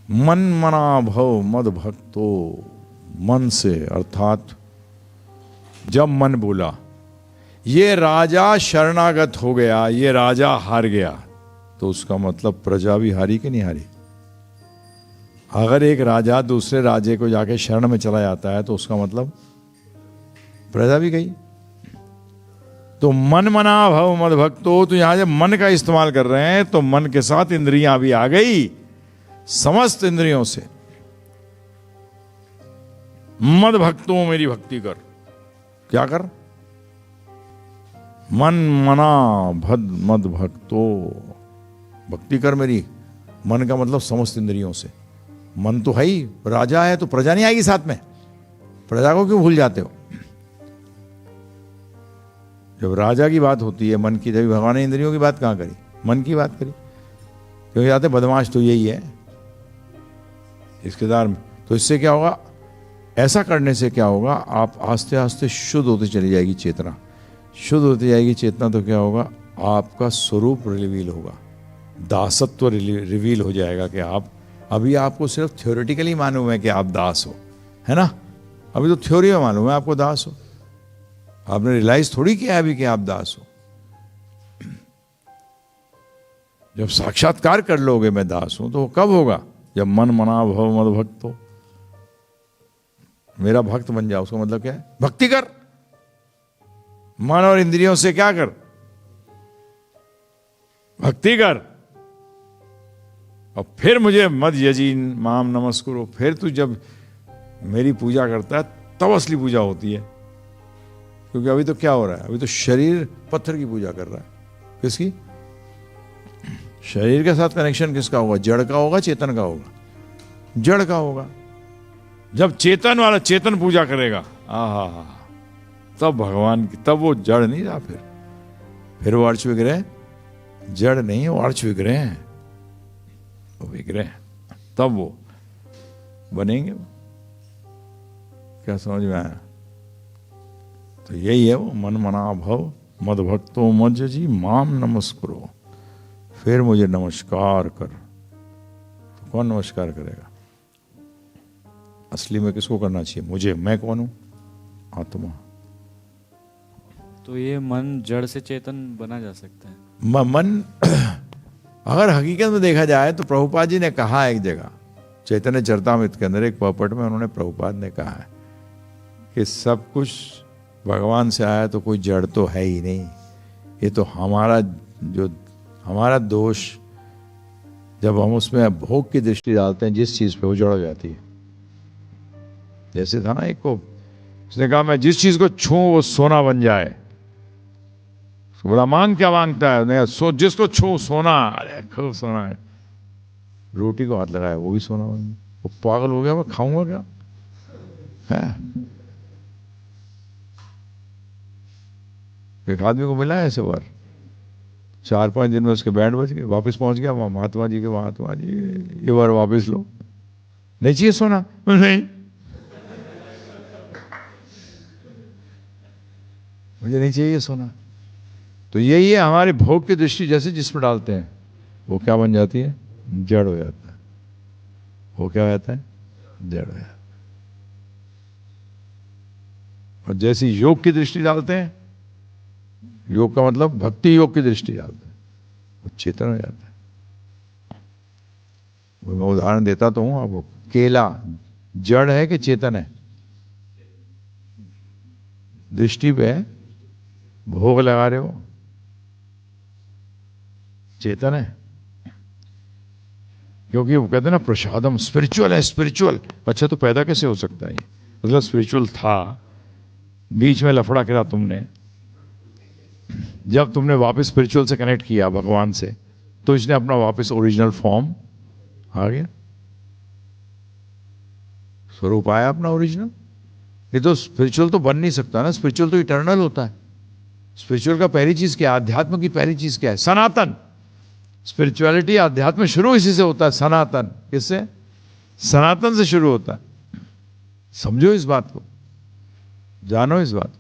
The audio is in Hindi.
मन मना भव मद भक्तो, मन से अर्थात जब मन बोला ये राजा शरणागत हो गया, ये राजा हार गया, तो उसका मतलब प्रजा भी हारी कि नहीं हारी। अगर एक राजा दूसरे राजे को जाके शरण में चला जाता है तो उसका मतलब प्रजा भी गई। तो मन मना भव मद भक्तो, तो यहां जब मन का इस्तेमाल कर रहे हैं तो मन के साथ इंद्रियां भी आ गई, समस्त इंद्रियों से मद भक्तो मेरी भक्ति कर। क्या कर? मन मना भद मद भक्तो, भक्ति कर मेरी। मन का मतलब समस्त इंद्रियों से। मन तो है ही, राजा है तो प्रजा नहीं आएगी साथ में। प्रजा को क्यों भूल जाते हो? जब राजा की बात होती है मन की, जब भगवान ने इंद्रियों की बात कहां करी, मन की बात करी। क्योंकि जाते बदमाश तो यही है इसकेदार में। तो इससे क्या होगा? ऐसा करने से क्या होगा? आप आस्ते आस्ते शुद्ध होती चली जाएगी चेतना। शुद्ध होती जाएगी चेतना तो क्या होगा? आपका स्वरूप रिवील होगा, दासत्व रिवील हो जाएगा। कि आप अभी आपको सिर्फ थ्योरेटिकली मालूम है कि आप दास हो, है ना। अभी तो थ्योरी में मालूम है आपको दास हो, आपने रियलाइज थोड़ी किया अभी कि आप दास हो। जब साक्षात्कार कर लोगे मैं दास हूं, तो कब होगा? जब मन मना भव मद भक्त हो, मेरा भक्त बन जाओ। उसका मतलब क्या है? भक्ति कर। मन और इंद्रियों से क्या कर? भक्ति कर। और फिर मुझे मद यजीन माम नमस्कुरो। फिर तू जब मेरी पूजा करता है तब असली पूजा होती है। क्योंकि अभी तो क्या हो रहा है? अभी तो शरीर पत्थर की पूजा कर रहा है। किसकी? शरीर के साथ कनेक्शन किसका होगा? जड़ का होगा, चेतन का होगा? जड़ का होगा। जब चेतन वाला चेतन पूजा करेगा, आहा, तब भगवान की, तब वो जड़ नहीं रहा। फिर वो अर्च विग्रह जड़ नहीं, वो अर्च विग्रह है, वो विग्रह। तब वो बनेंगे। क्या समझ में आया? तो यही है वो मन मना भव मद भक्तो मज जी माम नमस्कुरो। फिर मुझे नमस्कार कर। तो कौन नमस्कार करेगा? असली में किसको करना चाहिए? मुझे। मैं कौन हूं? आत्मा। तो ये मन जड़ से चेतन बना जा सकता है? मन अगर हकीकत में देखा जाए तो प्रभुपाद जी ने कहा एक जगह, चैतन्य चरितामृत के अंदर एक पॉपट में उन्होंने, प्रभुपाद ने कहा है कि सब कुछ भगवान से आया तो कोई जड़ तो है ही नहीं। ये तो हमारा दोष, जब हम उसमें भोग की दृष्टि डालते हैं जिस चीज पे, वो जड़ हो जाती है। जैसे था ना एक को, उसने कहा मैं जिस चीज को छूं वो सोना बन जाए। बोला मांग क्या मांगता है? नहीं, जिसको छू सोना। अरे खूब सोना है। रोटी को हाथ लगाया वो भी सोना बन गया। वो पागल हो गया, मैं खाऊंगा क्या है? एक आदमी को मिला है ऐसे बार, 4-5 दिन में उसके बैंड बज गए। वापस पहुंच गया वहां महात्मा जी के। महात्मा जी ये बार वापस लो। नहीं चाहिए सोना? नहीं, मुझे नहीं चाहिए सोना। तो यही है हमारे भोग की दृष्टि, जैसे जिसमें डालते हैं वो क्या बन जाती है? जड़ हो जाता है। वो क्या हो जाता है? जड़ हो जाता है। और जैसी योग की दृष्टि डालते हैं, योग का मतलब भक्ति योग की दृष्टि डालते हैं, वो चेतन हो जाता है। मैं उदाहरण देता तो हूं आपको। केला जड़ है कि चेतन है? दृष्टि पे भोग लगा रहे हो, चेतन है। क्योंकि वो कहते हैं ना प्रसादम, स्पिरिचुअल है। स्पिरिचुअल अच्छा तो पैदा कैसे हो सकता है? मतलब स्पिरिचुअल था, बीच में लफड़ा करा तुमने, जब तुमने वापस स्पिरिचुअल से कनेक्ट किया भगवान से, तो इसने अपना वापस ओरिजिनल फॉर्म आ गया, स्वरूप आया अपना ओरिजिनल। ये तो स्पिरिचुअल तो बन नहीं सकता ना। स्पिरिचुअल तो इटर्नल होता है। स्पिरिचुअल का पहली चीज क्या है? अध्यात्म की पहली चीज क्या है? सनातन। स्पिरिचुअलिटी, अध्यात्म शुरू इसी से होता है, सनातन। किससे? सनातन से शुरू होता है। समझो इस बात को, जानो इस बात को।